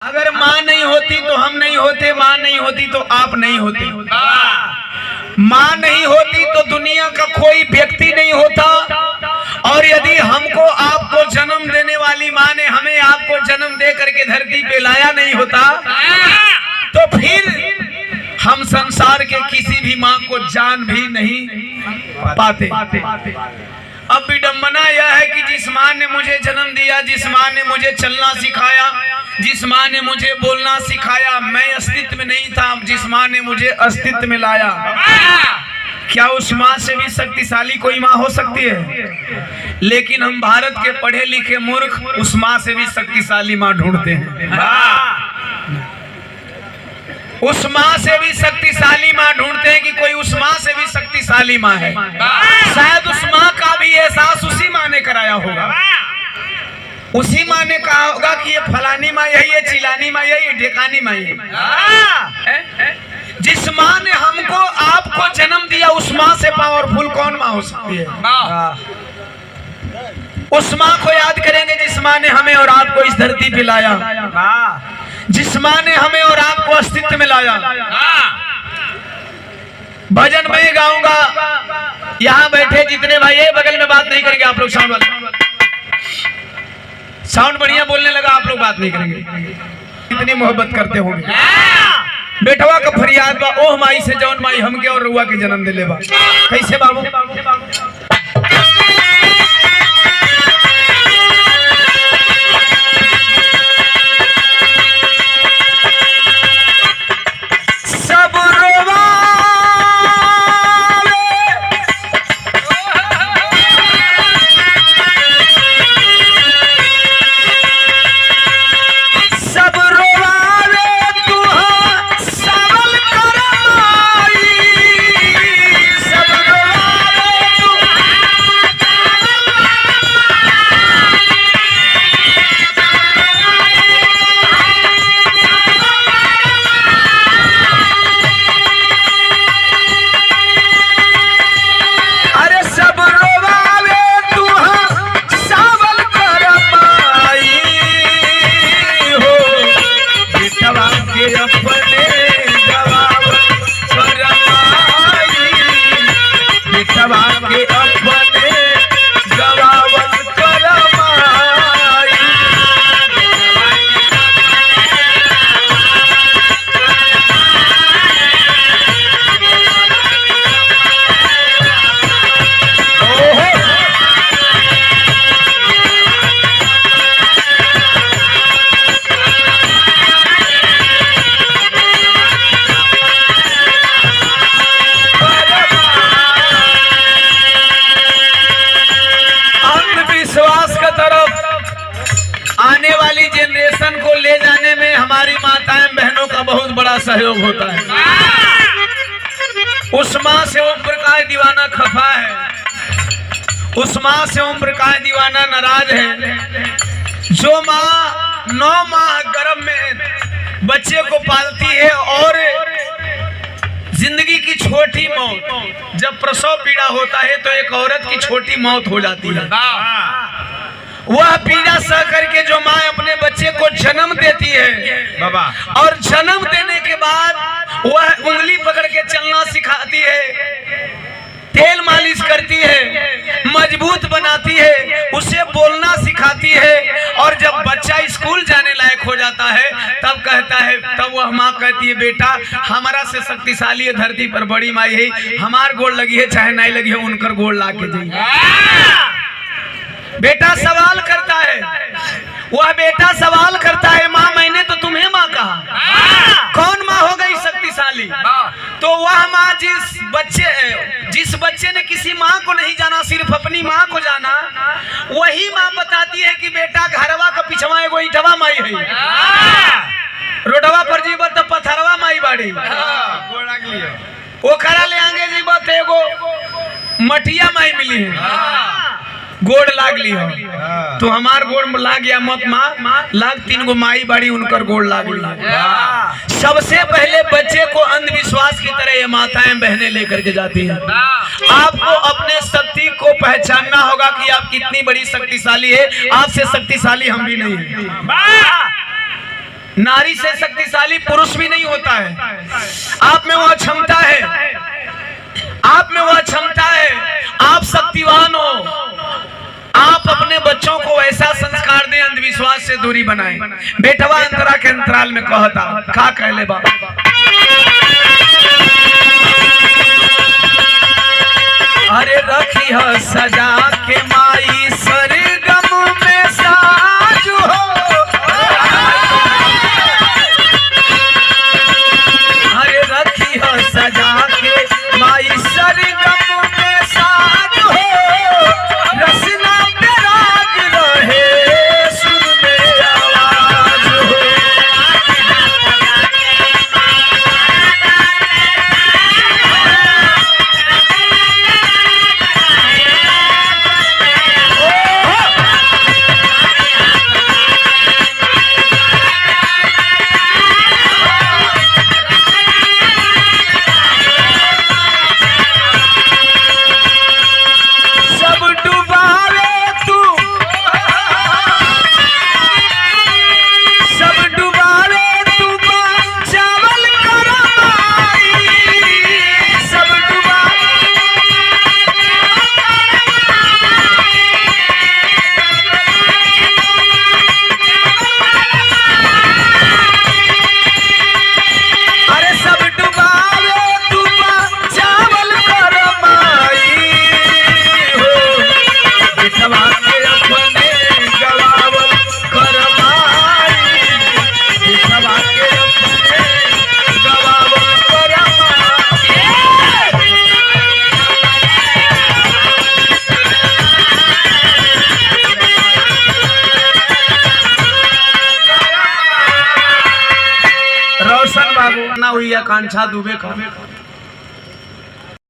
अगर माँ नहीं होती तो हम नहीं होते, माँ नहीं होती तो आप नहीं होते, माँ नहीं होती तो दुनिया का कोई व्यक्ति नहीं होता। और यदि हमको आपको जन्म देने वाली माँ ने हमें आपको जन्म दे करके धरती पे लाया नहीं होता तो फिर हम संसार के किसी भी माँ को जान भी नहीं पाते। अब विडंबना यह है कि जिस माँ ने मुझे जन्म दिया, जिस माँ ने मुझे चलना सिखाया, जिस माँ ने मुझे बोलना सिखाया, मैं अस्तित्व में नहीं था, जिस माँ ने मुझे अस्तित्व में लाया, क्या उस माँ से भी शक्तिशाली कोई माँ हो सकती है? लेकिन हम भारत के पढ़े लिखे मूर्ख उस माँ से भी शक्तिशाली माँ ढूंढते हैं। उस माँ से भी शक्तिशाली माँ ढूंढते हैं कि कोई उस माँ से भी शक्तिशाली माँ है। शायद उस माँ का भी एहसास उसी माँ ने कराया होगा। उसी माँ ने कहा होगा कि ये फलानी माँ यही है, चिलानी माँ यही है, ढेकानी माँ यही है। जिस माँ ने हमको आपको जन्म दिया उस माँ से पावरफुल कौन माँ हो सकती है? उस माँ को याद करेंगे जिस माँ ने हमें और आपको इस धरती पे लाया, जिस माँ ने हमें और आपको अस्तित्व में लाया। भजन मैं गाऊंगा, यहाँ बैठे जितने भाई है बगल में बात नहीं करेंगे आप लोग। साउंड वाला साउंड बढ़िया बोलने लगा, आप लोग बात नहीं करेंगे। कितनी मोहब्बत करते होंगे। बेटवा का फरियाद बा ओह माई से जौन माई हमके और रुआ के जन्म दिले बा। कैसे बाबू? आने वाली जनरेशन को ले जाने में हमारी माताएं बहनों का बहुत बड़ा सहयोग होता है। उस माँ से ओम प्रकाश दीवाना खफा है, उस माँ से ओम प्रकाश दीवाना नाराज है। जो माँ 9 माह गर्भ में बच्चे को पालती है और जिंदगी की छोटी मौत, जब प्रसव पीड़ा होता है तो एक औरत की छोटी मौत हो जाती है। वह पीड़ा सह करके जो माँ अपने बच्चे को जन्म देती है बाबा, और जन्म देने के बाद वह उंगली पकड़ के चलना सिखाती है, तेल मालिश करती है, मजबूत बनाती है, उसे बोलना सिखाती है। और जब बच्चा स्कूल जाने लायक हो जाता है तब कहता है, तब वह माँ कहती है बेटा हमारा से शक्तिशाली है धरती पर बड़ी माई है, हमार गोड़ लगी है चाहे नहीं लगी है उनकर गोड़ ला के जाइए। बेटा सवाल करता है, वह बेटा सवाल करता है माँ मैंने तो तुम्हें माँ कहा, कौन माँ हो गई शक्तिशाली? तो वह माँ जिस बच्चे ने किसी माँ को नहीं जाना सिर्फ अपनी माँ को जाना, वही माँ बताती है कि बेटा घरवा का पिछवा एगो ईटवा माई है, रोडवा पर जीव तो पथरवा माई बाड़ी, वो करा ले आगे जीव तो एगो मटिया माई मिली है, गोड़ लाग ली हो। तो हमार गोड़ लाग गया मत माँ, लाग 3 गो माई बाड़ी उनकर गोड़ लाग ली। सबसे पहले बच्चे को अंधविश्वास की तरह ये माताएं बहनें लेकर के जाती हैं। आपको अपने शक्ति को पहचानना होगा कि आप कितनी बड़ी शक्तिशाली है, आपसे शक्तिशाली हम भी नहीं है। नारी से शक्तिशाली पुरुष भी नहीं होता है। आप में वह क्षमता है, आप में वह क्षमता है, आप शक्तिवान हो। आप अपने बच्चों को ऐसा संस्कार दें, अंधविश्वास से दूरी बनाएं। बेटवा अंतरा के अंतराल में कहता का कहले बाबा, अरे रखी है सजा के माई सरगम में साज हो, अरे रखी है सजा के माई सरगम में साज हो, रसना पे राग रहे सुर में आवाज हो। रोशन बाबू ना हुई आकांक्षा दुबे का